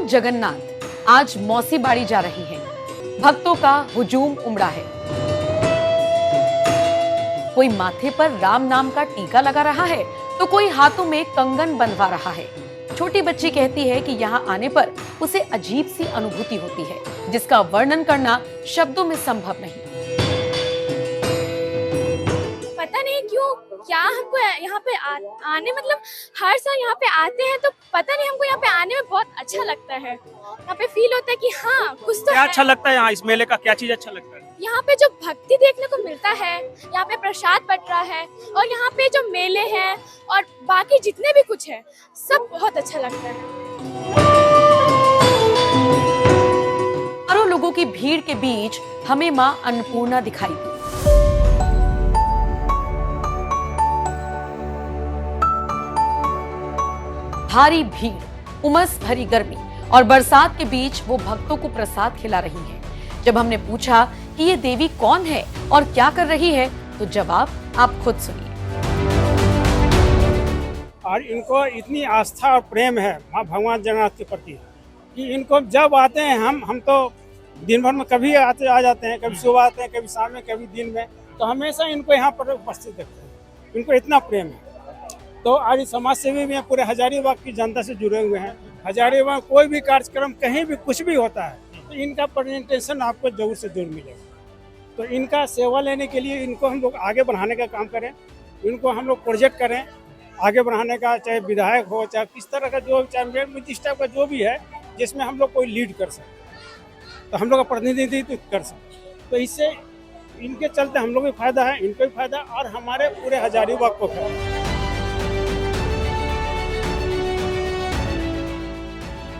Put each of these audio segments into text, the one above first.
जगन्नाथ आज मौसी बाड़ी जा रही हैं। भक्तों का हुजूम उमड़ा है। कोई माथे पर राम नाम का टीका लगा रहा है तो कोई हाथों में कंगन बंधवा रहा है। छोटी बच्ची कहती है कि यहाँ आने पर उसे अजीब सी अनुभूति होती है जिसका वर्णन करना शब्दों में संभव नहीं। पता नहीं क्यों क्या हमको यहाँ पे आने मतलब हर साल यहाँ पे आते हैं तो पता नहीं हमको यहाँ पे आने में बहुत अच्छा लगता है। यहाँ पे फील होता है कि हाँ कुछ तो क्या अच्छा लगता है यहाँ इस मेले का, क्या चीज अच्छा लगता है? यहाँ पे जो भक्ति देखने को मिलता है, यहाँ पे प्रसाद बट रहा है और यहाँ पे जो मेले हैं और बाकी जितने भी कुछ है सब बहुत अच्छा लगता है। हजारों लोगों की भीड़ के बीच हमें मां अन्नपूर्णा दिखाई दी। भारी भीड़, उमस भरी गर्मी और बरसात के बीच वो भक्तों को प्रसाद खिला रही हैं। जब हमने पूछा कि ये देवी कौन है और क्या कर रही है तो जवाब आप खुद सुनिए। और इनको इतनी आस्था और प्रेम है माँ भगवान जगन्नाथ के प्रति कि इनको जब आते हैं हम तो दिन भर में कभी आ जाते हैं, कभी सुबह आते हैं, कभी शाम में, कभी दिन में, तो हमेशा इनको यहाँ पर उपस्थित देखते हैं। इनको इतना प्रेम है। तो आज समाज सेवी भी हैं, पूरे हजारीबाग की जनता से जुड़े हुए हैं। हजारीबाग कोई भी कार्यक्रम कहीं भी कुछ भी होता है तो इनका प्रेजेंटेशन आपको जरूर से जरूर मिलेगा। तो इनका सेवा लेने के लिए इनको हम लोग आगे बढ़ाने का काम करें, इनको हम लोग प्रोजेक्ट करें आगे बढ़ाने का, चाहे विधायक हो चाहे किस तरह का जो चाहे इस टाइप का जो भी है जिसमें हम लोग कोई लीड कर सकें तो हम लोग का प्रतिनिधित्व कर सकें। तो इससे इनके चलते हम लोग भी फायदा है, इनको भी फायदा और हमारे पूरे हजारीबाग को फायदा।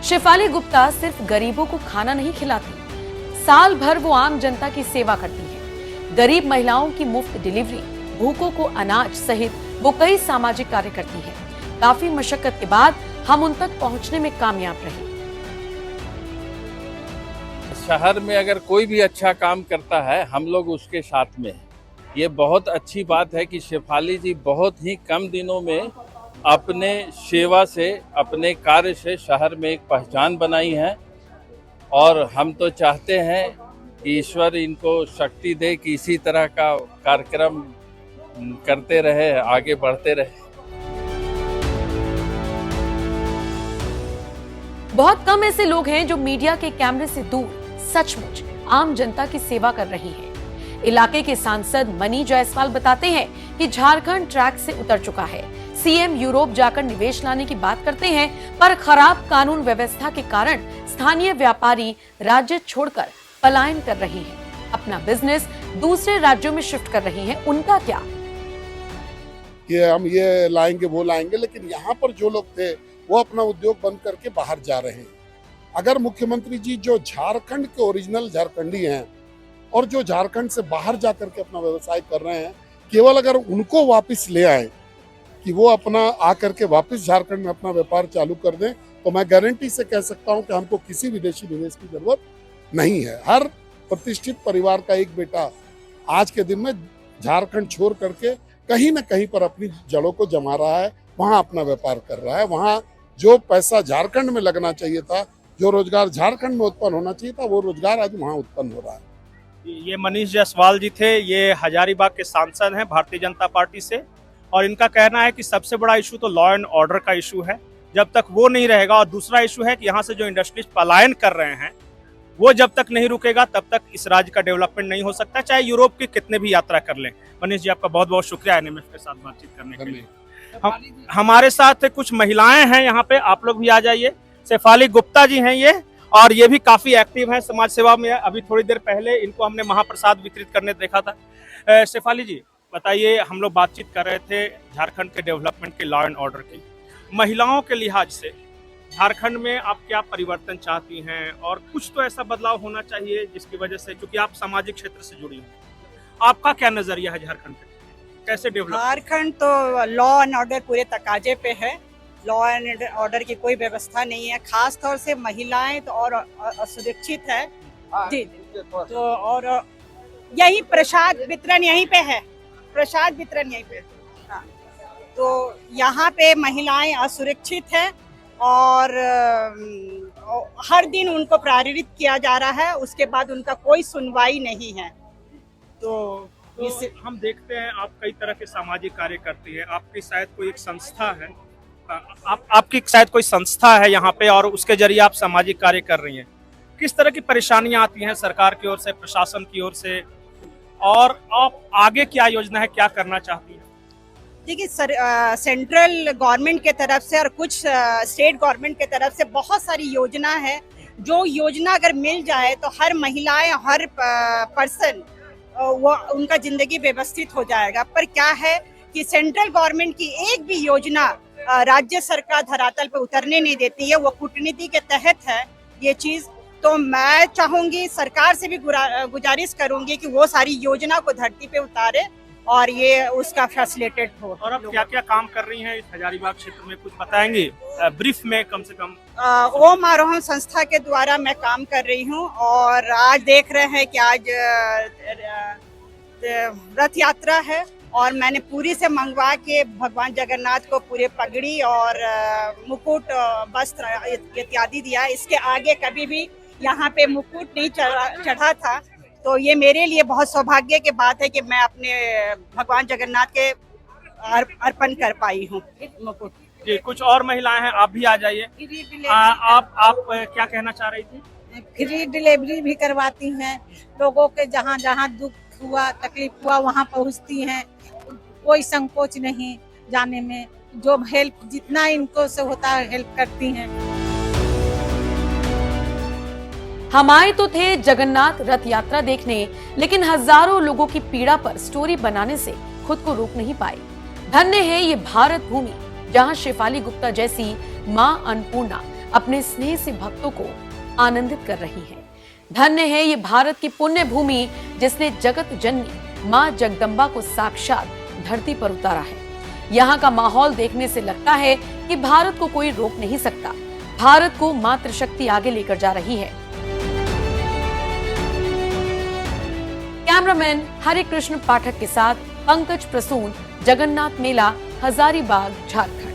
शेफाली गुप्ता सिर्फ गरीबों को खाना नहीं खिलाती, साल भर वो आम जनता की सेवा करती है। गरीब महिलाओं की मुफ्त डिलीवरी, भूखों को अनाज सहित वो कई सामाजिक कार्य करती है। काफी मशक्कत के बाद हम उन तक पहुंचने में कामयाब रहे। शहर में अगर कोई भी अच्छा काम करता है हम लोग उसके साथ में हैं। ये बहुत अच्छी बात है कि शेफाली जी बहुत ही कम दिनों में अपने सेवा से, अपने कार्य से शहर में एक पहचान बनाई है और हम तो चाहते हैं कि ईश्वर इनको शक्ति दे कि इसी तरह का कार्यक्रम करते रहे, आगे बढ़ते रहे। बहुत कम ऐसे लोग हैं जो मीडिया के कैमरे से दूर सचमुच आम जनता की सेवा कर रही हैं। इलाके के सांसद मनी जायसवाल बताते हैं कि झारखंड ट्रैक से उतर चुका है। सीएम यूरोप जाकर निवेश लाने की बात करते हैं पर खराब कानून व्यवस्था के कारण स्थानीय व्यापारी राज्य छोड़कर पलायन कर रहे हैं, अपना बिजनेस दूसरे राज्यों में शिफ्ट कर रही हैं। उनका क्या कि हम ये लाएंगे वो लाएंगे, लेकिन यहाँ पर जो लोग थे वो अपना उद्योग बंद करके बाहर जा रहे हैं। अगर मुख्यमंत्री जी जो झारखंड के ओरिजिनल झारखंडी हैं और जो झारखंड से बाहर जाकर के अपना व्यवसाय कर रहे हैं, केवल अगर उनको वापस ले आए कि वो अपना आकर के वापस झारखंड में अपना व्यापार चालू कर दें तो मैं गारंटी से कह सकता हूं कि हमको किसी विदेशी निवेश की जरूरत नहीं है। हर प्रतिष्ठित परिवार का एक बेटा आज के दिन में झारखंड छोड़ करके कहीं न कहीं पर अपनी जड़ों को जमा रहा है, वहां अपना व्यापार कर रहा है। वहां जो पैसा झारखंड में लगना चाहिए था, जो रोजगार झारखंड में उत्पन्न होना चाहिए था, वो रोजगार आज वहां उत्पन्न हो रहा है। ये मनीष जायसवाल जी थे, ये हजारीबाग के सांसद हैं भारतीय जनता पार्टी से और इनका कहना है कि सबसे बड़ा इशू तो लॉ एंड ऑर्डर का इशू है। जब तक वो नहीं रहेगा और दूसरा इशू है कि यहाँ से जो इंडस्ट्रीज पलायन कर रहे हैं वो जब तक नहीं रुकेगा तब तक इस राज्य का डेवलपमेंट नहीं हो सकता, चाहे यूरोप की कितने भी यात्रा कर लें। मनीष जी आपका बहुत बहुत शुक्रिया एनएमएफ के साथ बातचीत करने के लिए। हमारे साथ कुछ महिलाएं हैं यहाँ पे, आप लोग भी आ जाइए। शेफाली गुप्ता जी हैं ये और ये भी काफी एक्टिव हैं समाज सेवा में। अभी थोड़ी देर पहले इनको हमने महाप्रसाद वितरित करने देखा था। शेफाली जी बताइए, हम लोग बातचीत कर रहे थे झारखंड के डेवलपमेंट के, लॉ एंड ऑर्डर की, महिलाओं के लिहाज से झारखंड में आप क्या परिवर्तन चाहती हैं और कुछ तो ऐसा बदलाव होना चाहिए जिसकी वजह से, क्योंकि आप सामाजिक क्षेत्र से जुड़ी हैं, आपका क्या नजरिया है झारखंड पे, कैसे डेवलप? झारखंड तो लॉ एंड ऑर्डर पूरे तकाजे पे है। लॉ एंड ऑर्डर की कोई व्यवस्था नहीं है, खास तौर से महिलाएं तो और असुरक्षित है जी। तो और यही प्रसाद वितरण यहीं पे है, प्रसाद वितरण यहीं पे। हाँ, तो यहाँ पे महिलाएं असुरक्षित है और हर दिन उनको प्रेरित किया जा रहा है, उसके बाद उनका कोई सुनवाई नहीं है। तो तो हम देखते हैं आप कई तरह के सामाजिक कार्य करती है, आपकी शायद कोई एक संस्था है, आपकी शायद कोई संस्था है यहाँ पे और उसके जरिए आप सामाजिक कार्य कर रही हैं। किस तरह की परेशानियां आती हैं सरकार की ओर से, प्रशासन की ओर से, और आप आगे क्या योजना है, क्या करना चाहती हैं? देखिए सर, सेंट्रल गवर्नमेंट के तरफ से और कुछ स्टेट गवर्नमेंट के तरफ से बहुत सारी योजना है। जो योजना अगर मिल जाए तो हर महिलाएं, हर पर्सन वो उनका जिंदगी व्यवस्थित हो जाएगा। पर क्या है कि सेंट्रल गवर्नमेंट की एक भी योजना राज्य सरकार धरातल पे उतरने नहीं देती है। वो कूटनीति के तहत है ये चीज। तो मैं चाहूंगी, सरकार से भी गुजारिश करूंगी कि वो सारी योजना को धरती पे उतारे और ये उसका फैसिलिटेट हो। और आप क्या क्या काम कर रही हैं इस हजारीबाग क्षेत्र में, कुछ बताएंगे ब्रीफ में कम से कम? ओम आरोहण संस्था के द्वारा मैं काम कर रही हूँ और आज देख रहे हैं कि आज रथ यात्रा है और मैंने पूरी से मंगवा के भगवान जगन्नाथ को पूरे पगड़ी और मुकुट, वस्त्र इत्यादि दिया। इसके आगे कभी भी यहाँ पे मुकुट नहीं चढ़ा था। तो ये मेरे लिए बहुत सौभाग्य की बात है कि मैं अपने भगवान जगन्नाथ के अर्पण कर पाई हूँ मुकुट। जी, कुछ और महिलाएं हैं, आप भी आ जाइए। आप क्या कहना चाह रही थी? फ्री डिलीवरी भी करवाती हैं, लोगों के जहाँ जहाँ दुख हुआ, तकलीफ हुआ वहाँ पहुँचती हैं। कोई संकोच नहीं जाने में, जो हेल्प जितना इनको से होता है हेल्प करती हैं। हम आए तो थे जगन्नाथ रथ यात्रा देखने, लेकिन हजारों लोगों की पीड़ा पर स्टोरी बनाने से खुद को रोक नहीं पाई। धन्य है ये भारत भूमि, जहां शेफाली गुप्ता जैसी मां अन्नपूर्णा अपने स्नेह से भक्तों को आनंदित कर रही है। धन्य है ये भारत की पुण्य भूमि, जिसने जगत जननी मां जगदम्बा को साक्षात धरती पर उतारा है। यहाँ का माहौल देखने से लगता है कि भारत को कोई रोक नहीं सकता। भारत को मातृशक्ति आगे लेकर जा रही है। कैमरामैन हरे कृष्ण पाठक के साथ पंकज प्रसून, जगन्नाथ मेला, हजारीबाग, झारखंड।